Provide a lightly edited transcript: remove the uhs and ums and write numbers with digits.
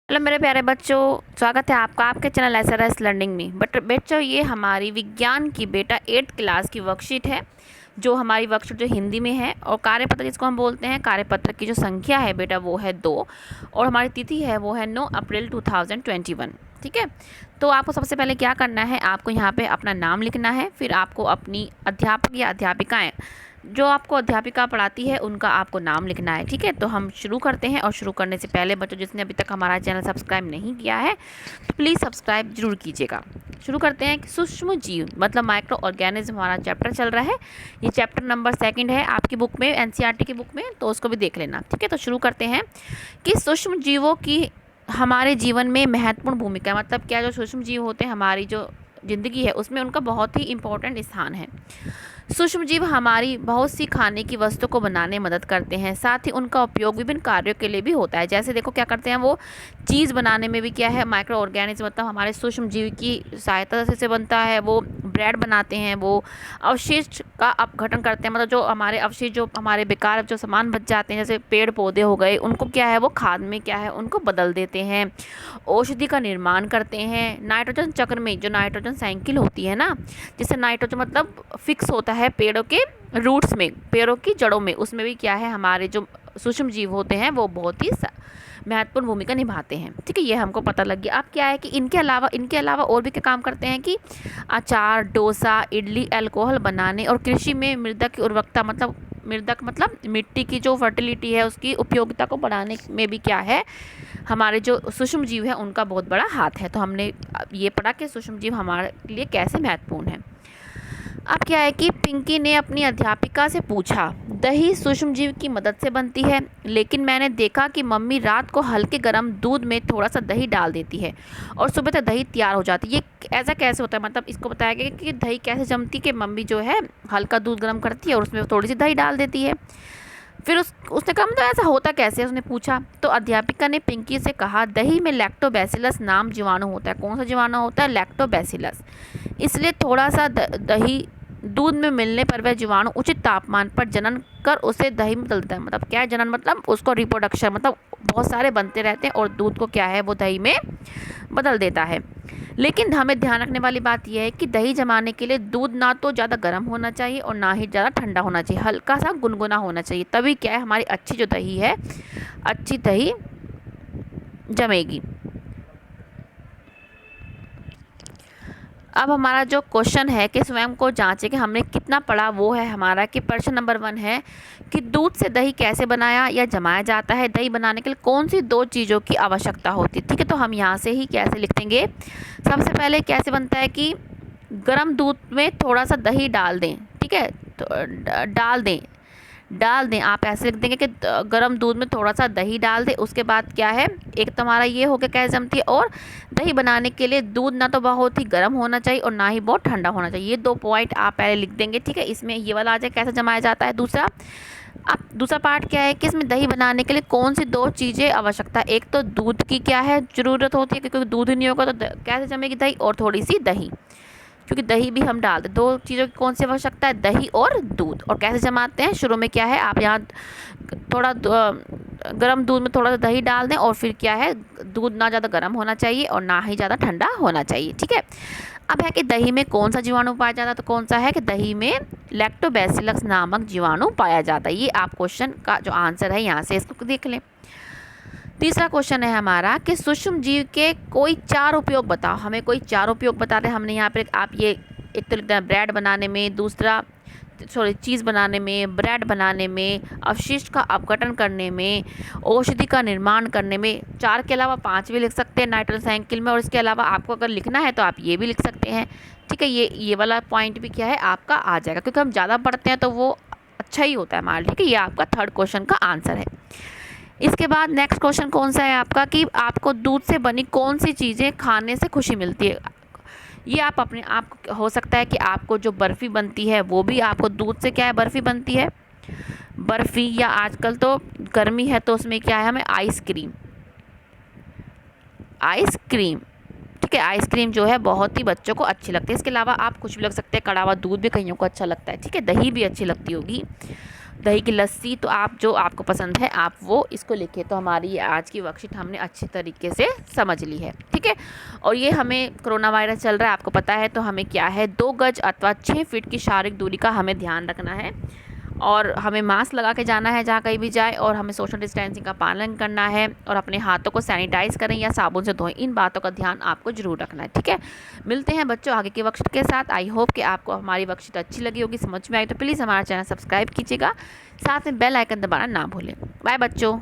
Hello मेरे प्यारे बच्चों, स्वागत है आपका आपके चैनल एसआरएस लर्निंग में। बच्चों, ये हमारी विज्ञान की बेटा 8th क्लास की वर्कशीट है, जो हमारी वर्कशीट जो हिंदी में है। और कार्यपत्र जिसको हम बोलते हैं, कार्यपत्र की जो संख्या है बेटा वो है 2 और हमारी तिथि है वो है 9 अप्रैल 2021। ठीक है, तो आपको सबसे पहले क्या करना है, आपको यहाँ पे अपना नाम लिखना है। फिर आपको अपनी अध्यापक या अध्यापिकाएँ जो आपको अध्यापिका पढ़ाती है उनका आपको नाम लिखना है। ठीक है, तो हम शुरू करते हैं। और शुरू करने से पहले बच्चों, जिसने अभी तक हमारा चैनल सब्सक्राइब नहीं किया है तो प्लीज़ सब्सक्राइब जरूर कीजिएगा। शुरू करते हैं। सूक्ष्म जीव मतलब माइक्रो ऑर्गेनिज्म हमारा चैप्टर चल रहा है। ये चैप्टर नंबर 2 है आपकी बुक में, एनसीईआरटी की बुक में, तो उसको भी देख लेना। ठीक है, तो शुरू करते हैं कि सूक्ष्म जीवों की हमारे जीवन में महत्वपूर्ण भूमिका, मतलब क्या जो सूक्ष्म जीव होते हैं हमारी जो ज़िंदगी है उसमें उनका बहुत ही इम्पोर्टेंट स्थान है। सूक्ष्म जीव हमारी बहुत सी खाने की वस्तु को बनाने में मदद करते हैं, साथ ही उनका उपयोग विभिन्न कार्यों के लिए भी होता है। जैसे देखो क्या करते हैं वो, चीज़ बनाने में भी क्या है, माइक्रो ऑर्गेनिज्म मतलब हमारे सूक्ष्म जीव की सहायता से बनता है। वो ब्रेड बनाते हैं, वो अवशिष्ट का अपघटन करते हैं, मतलब जो हमारे अवशिष्ट जो हमारे बेकार जो सामान बच जाते हैं जैसे पेड़ पौधे हो गए, उनको क्या है वो खाद में क्या है उनको बदल देते हैं। औषधि का निर्माण करते हैं। नाइट्रोजन चक्र में जो नाइट्रोजन साइकिल होती है ना, जिससे नाइट्रोजन मतलब फिक्स होता है पेड़ों के रूट्स में, पेड़ों की जड़ों में, उसमें भी क्या है हमारे जो सूक्ष्म जीव होते हैं वो बहुत ही महत्वपूर्ण भूमिका निभाते हैं। ठीक है, ये हमको पता लग गया। अब क्या है कि इनके अलावा और भी क्या काम करते हैं कि अचार, डोसा, इडली, अल्कोहल बनाने और कृषि में मृदा की उर्वरकता मतलब मिट्टी की जो फर्टिलिटी है उसकी उपयोगिता को बढ़ाने में भी क्या है हमारे जो सूक्ष्म जीव है उनका बहुत बड़ा हाथ है। तो हमने ये पढ़ा कि सूक्ष्म जीव हमारे लिए कैसे महत्वपूर्ण है। अब क्या है कि पिंकी ने अपनी अध्यापिका से पूछा, दही सूक्ष्म जीव की मदद से बनती है, लेकिन मैंने देखा कि मम्मी रात को हल्के गर्म दूध में थोड़ा सा दही डाल देती है और सुबह तक दही तैयार हो जाती है। ये ऐसा कैसे होता है, मतलब इसको बताया गया कि दही कैसे जमती, कि मम्मी जो है हल्का दूध गर्म करती है और उसमें थोड़ी सी दही डाल देती है। फिर उसने कहा मतलब ऐसा होता कैसे है, उसने पूछा। तो अध्यापिका ने पिंकी से कहा, दही में लैक्टोबैसिलस नाम जीवाणु होता है। कौन सा जीवाणु होता है? लैक्टोबैसिलस। इसलिए थोड़ा सा दही दूध में मिलने पर वह जीवाणु उचित तापमान पर जनन कर उसे दही में बदलता है। मतलब क्या है जनन, मतलब उसको रिप्रोडक्शन, मतलब बहुत सारे बनते रहते हैं और दूध को क्या है वो दही में बदल देता है। लेकिन हमें ध्यान रखने वाली बात यह है कि दही जमाने के लिए दूध ना तो ज़्यादा गर्म होना चाहिए और ना ही ज़्यादा ठंडा होना चाहिए, हल्का सा गुनगुना होना चाहिए, तभी क्या है हमारी अच्छी जो दही है, अच्छी दही जमेगी। अब हमारा जो क्वेश्चन है कि स्वयं को जांचें कि हमने कितना पढ़ा, वो है हमारा कि प्रश्न नंबर 1 है कि दूध से दही कैसे बनाया या जमाया जाता है, दही बनाने के लिए कौन सी 2 चीज़ों की आवश्यकता होती है। ठीक है, तो हम यहाँ से ही कैसे लिख देंगे, सबसे पहले कैसे बनता है कि गर्म दूध में थोड़ा सा दही डाल दें। ठीक है, तो डाल दें आप ऐसे लिख देंगे कि गर्म दूध में थोड़ा सा दही डाल दें। उसके बाद क्या है, एक तो हमारा ये हो गया कैसे जमती है, और दही बनाने के लिए दूध ना तो बहुत ही गर्म होना चाहिए और ना ही बहुत ठंडा होना चाहिए। ये 2 पॉइंट आप पहले लिख देंगे। ठीक है, इसमें ये वाला आ जाए कैसे जमाया जाता है। अब दूसरा पार्ट क्या है कि इसमें दही बनाने के लिए कौन सी 2 चीज़ें आवश्यकता है। एक तो दूध की क्या है ज़रूरत होती है, क्योंकि दूध ही नहीं होगा तो कैसे जमेगी दही, और थोड़ी सी दही, क्योंकि दही भी हम डालते हैं। 2 चीज़ों की कौन सी आवश्यकता है, दही और दूध। और कैसे जमाते हैं, शुरू में क्या है आप यहाँ थोड़ा गर्म दूध में थोड़ा सा दही डाल दें और फिर क्या है दूध ना ज़्यादा गर्म होना चाहिए और ना ही ज़्यादा ठंडा होना चाहिए। ठीक है, अब है कि दही में कौन सा जीवाणु पाया जाता है, तो कौन सा है कि दही में लैक्टोबैसिलस नामक जीवाणु पाया जाता है। ये आप क्वेश्चन का जो आंसर है यहाँ से इसको देख लें। तीसरा क्वेश्चन है हमारा कि सूक्ष्म जीव के कोई 4 उपयोग बताओ। हमें कोई 4 उपयोग बता रहे हैं। हमने यहाँ पे आप ये एक तो लिखते हैं ब्रेड बनाने में, दूसरा चीज़ बनाने में, ब्रेड बनाने में, अवशिष्ट का अपघटन करने में, औषधि का निर्माण करने में। 4 के अलावा 5 भी लिख सकते हैं नाइट्रोजन साइकिल में, और इसके अलावा आपको अगर लिखना है तो आप ये भी लिख सकते हैं। ठीक है, ये वाला पॉइंट भी क्या है आपका आ जाएगा, क्योंकि हम ज़्यादा पढ़ते हैं तो वो अच्छा ही होता है हमारे लिए। ठीक है, ये आपका 3rd क्वेश्चन का आंसर है। इसके बाद नेक्स्ट क्वेश्चन कौन सा है आपका कि आपको दूध से बनी कौन सी चीज़ें खाने से खुशी मिलती है। ये आप अपने आप हो सकता है कि आपको जो बर्फ़ी बनती है वो भी आपको दूध से क्या है बर्फ़ी बनती है, बर्फ़ी, या आजकल तो गर्मी है तो उसमें क्या है हमें आइसक्रीम। ठीक है, आइसक्रीम जो है बहुत ही बच्चों को अच्छी लगती है। इसके अलावा आप कुछ भी लग सकते हैं, कड़ा हुआ दूध भी कईयों को अच्छा लगता है। ठीक है, दही भी अच्छी लगती होगी। दही की लस्सी, तो आप जो आपको पसंद है आप वो इसको लिखें। तो हमारी ये आज की वर्कशीट हमने अच्छी तरीके से समझ ली है, ठीक है। और ये हमें कोरोना वायरस चल रहा है आपको पता है, तो हमें क्या है 2 गज अथवा 6 फीट की शारीरिक दूरी का हमें ध्यान रखना है, और हमें मास्क लगा के जाना है जहाँ कहीं भी जाए, और हमें सोशल डिस्टेंसिंग का पालन करना है, और अपने हाथों को सैनिटाइज करें या साबुन से धोएं। इन बातों का ध्यान आपको ज़रूर रखना है, ठीक है। मिलते हैं बच्चों आगे की वर्कशीट के साथ। आई होप कि आपको हमारी वर्कशीट अच्छी लगी होगी, समझ में आई तो प्लीज़ हमारा चैनल सब्सक्राइब कीजिएगा, साथ में बेल आइकन दबाना ना भूलें। बाय बच्चों।